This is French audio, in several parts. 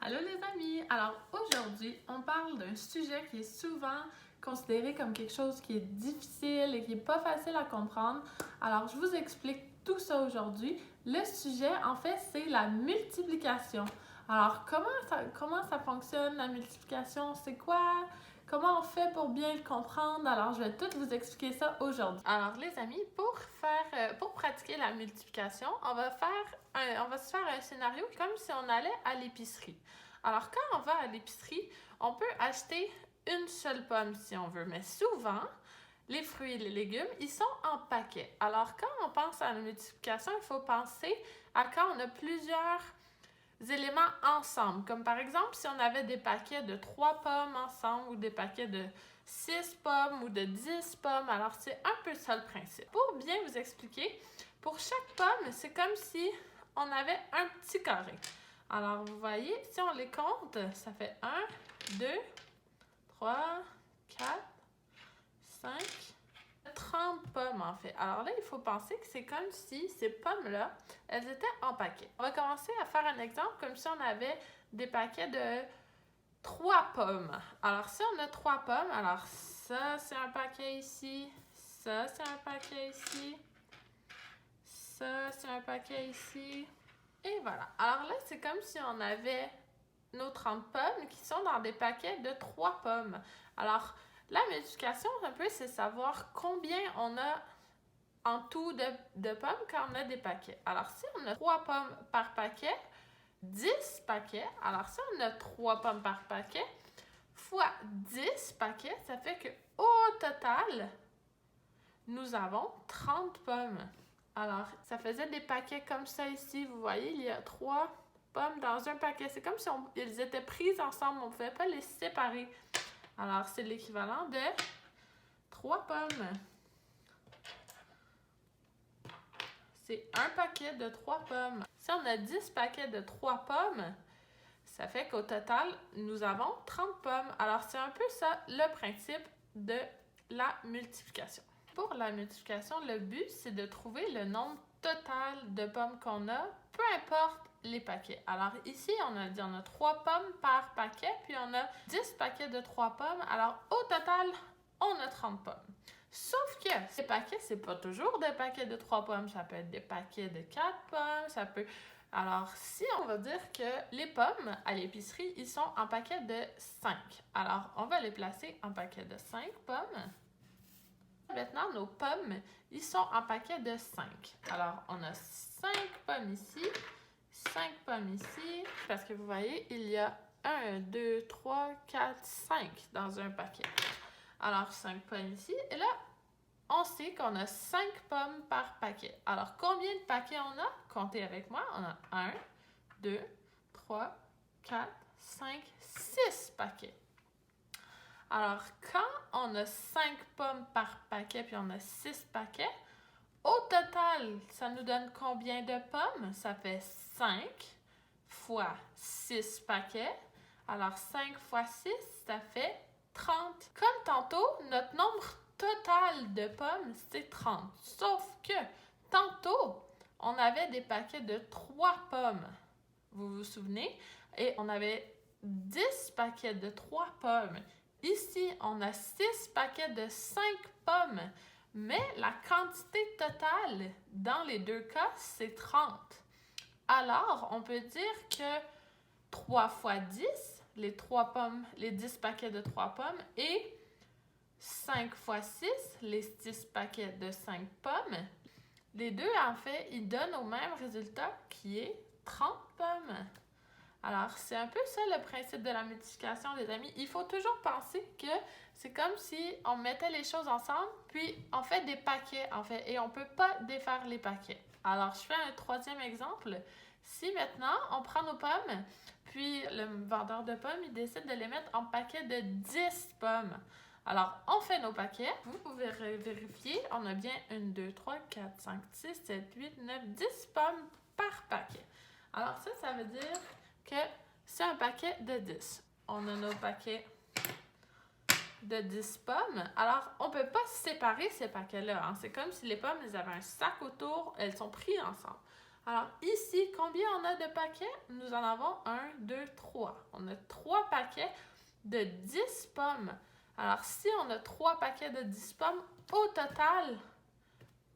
Allô les amis! Alors aujourd'hui, on parle d'un sujet qui est souvent considéré comme quelque chose qui est difficile et qui n'est pas facile à comprendre. Alors je vous explique tout ça aujourd'hui. Le sujet, en fait, c'est la multiplication. Alors comment ça fonctionne la multiplication? C'est quoi? Comment on fait pour bien le comprendre? Alors je vais tout vous expliquer ça aujourd'hui. Alors les amis, pour pratiquer la multiplication, on va se faire un scénario comme si on allait à l'épicerie. Alors, quand on va à l'épicerie, on peut acheter une seule pomme si on veut, mais souvent, les fruits et les légumes, ils sont en paquets. Alors, quand on pense à la multiplication, il faut penser à quand on a plusieurs éléments ensemble. Comme par exemple, si on avait des paquets de 3 pommes ensemble ou des paquets de 6 pommes ou de 10 pommes. Alors, c'est un peu ça le principe. Pour bien vous expliquer, pour chaque pomme, c'est comme si on avait un petit carré. Alors, vous voyez, si on les compte, ça fait 1, 2, 3, 4, 5, 30 pommes en fait. Alors là, il faut penser que c'est comme si ces pommes-là, elles étaient en paquet. On va commencer à faire un exemple comme si on avait des paquets de 3 pommes. Alors, si on a 3 pommes, alors ça, c'est un paquet ici. Ça, c'est un paquet ici. Ça, c'est un paquet ici. Et voilà. Alors là, c'est comme si on avait nos 30 pommes qui sont dans des paquets de 3 pommes. Alors, la multiplication, un peu, c'est savoir combien on a en tout de pommes quand on a des paquets. Alors, si on a 3 pommes par paquet, 10 paquets. Alors, si on a 3 pommes par paquet, fois 10 paquets, ça fait qu'au total, nous avons 30 pommes. Alors, ça faisait des paquets comme ça ici. Vous voyez, il y a 3 pommes dans un paquet. C'est comme si ils étaient pris ensemble. On ne pouvait pas les séparer. Alors, c'est l'équivalent de 3 pommes. C'est un paquet de 3 pommes. Si on a 10 paquets de 3 pommes, ça fait qu'au total, nous avons 30 pommes. Alors, c'est un peu ça le principe de la multiplication. Pour la multiplication, le but, c'est de trouver le nombre total de pommes qu'on a, peu importe les paquets. Alors ici, on a 3 pommes par paquet, puis on a 10 paquets de 3 pommes. Alors au total, on a 30 pommes. Sauf que ces paquets, c'est pas toujours des paquets de 3 pommes. Ça peut être des paquets de 4 pommes, ça peut... Alors, si on va dire que les pommes à l'épicerie, ils sont en paquet de 5. Alors, on va les placer en paquet de 5 pommes. Maintenant, nos pommes, ils sont en paquet de 5. Alors, on a 5 pommes ici, 5 pommes ici, parce que vous voyez, il y a 1, 2, 3, 4, 5 dans un paquet. Alors, 5 pommes ici. Et là, on sait qu'on a 5 pommes par paquet. Alors, combien de paquets on a? Comptez avec moi. On a 1, 2, 3, 4, 5, 6 paquets. Alors, quand on a 5 pommes par paquet puis on a 6 paquets, au total, ça nous donne combien de pommes? Ça fait 5 fois 6 paquets. Alors, 5 fois 6, ça fait 30. Comme tantôt, notre nombre total de pommes, c'est 30. Sauf que, tantôt, on avait des paquets de 3 pommes. Vous vous souvenez? Et on avait 10 paquets de 3 pommes. Ici, on a 6 paquets de 5 pommes, mais la quantité totale dans les deux cas, c'est 30. Alors, on peut dire que 3 fois 10, les 10 paquets de 3 pommes, et 5 fois 6, les 6 paquets de 5 pommes, les deux, en fait, ils donnent au même résultat qui est 30 pommes. Alors, c'est un peu ça le principe de la multiplication, les amis. Il faut toujours penser que c'est comme si on mettait les choses ensemble, puis on fait des paquets, en fait, et on ne peut pas défaire les paquets. Alors, je fais un troisième exemple. Si maintenant, on prend nos pommes, puis le vendeur de pommes, il décide de les mettre en paquet de 10 pommes. Alors, on fait nos paquets. Vous pouvez vérifier. On a bien 1, 2, 3, 4, 5, 6, 7, 8, 9, 10 pommes par paquet. Alors, ça veut dire que c'est un paquet de 10. On a nos paquets de 10 pommes. Alors, on ne peut pas séparer ces paquets-là. Hein. C'est comme si les pommes, elles avaient un sac autour, elles sont prises ensemble. Alors ici, combien on a de paquets? Nous en avons 1, 2, 3. On a 3 paquets de 10 pommes. Alors si on a 3 paquets de 10 pommes, au total,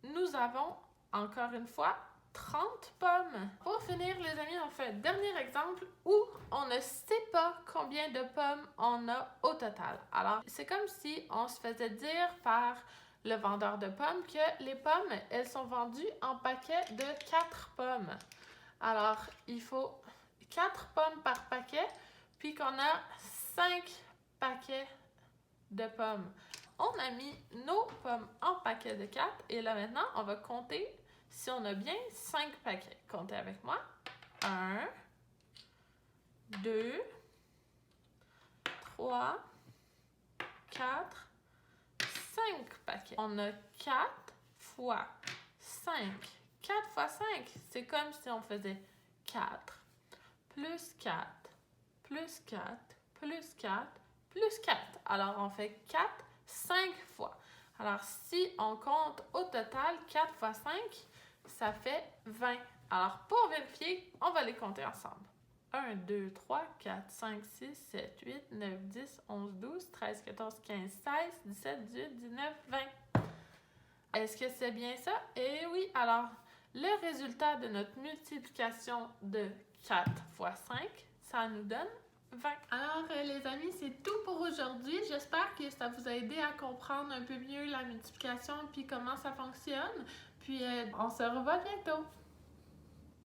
nous avons, encore une fois, 30 pommes. Pour finir, les amis, on fait un dernier exemple où on ne sait pas combien de pommes on a au total. Alors, c'est comme si on se faisait dire par le vendeur de pommes que les pommes, elles sont vendues en paquets de 4 pommes. Alors, il faut 4 pommes par paquet, puis qu'on a 5 paquets de pommes. On a mis nos pommes en paquet de 4 et là maintenant, on va compter si on a bien 5 paquets. Comptez avec moi. 1, 2, 3, 4, 5 paquets. On a 4 fois 5. 4 fois 5, c'est comme si on faisait 4, plus 4, plus 4, plus 4, plus 4. Alors, on fait 4, 5 fois. Alors, si on compte au total 4 fois 5, ça fait 20. Alors, pour vérifier, on va les compter ensemble. 1, 2, 3, 4, 5, 6, 7, 8, 9, 10, 11, 12, 13, 14, 15, 16, 17, 18, 19, 20. Est-ce que c'est bien ça? Eh oui, alors, le résultat de notre multiplication de 4 fois 5, ça nous donne 20. Alors, les amis, c'est tout pour aujourd'hui. J'espère que ça vous a aidé à comprendre un peu mieux la multiplication puis comment ça fonctionne. Puis, on se revoit bientôt.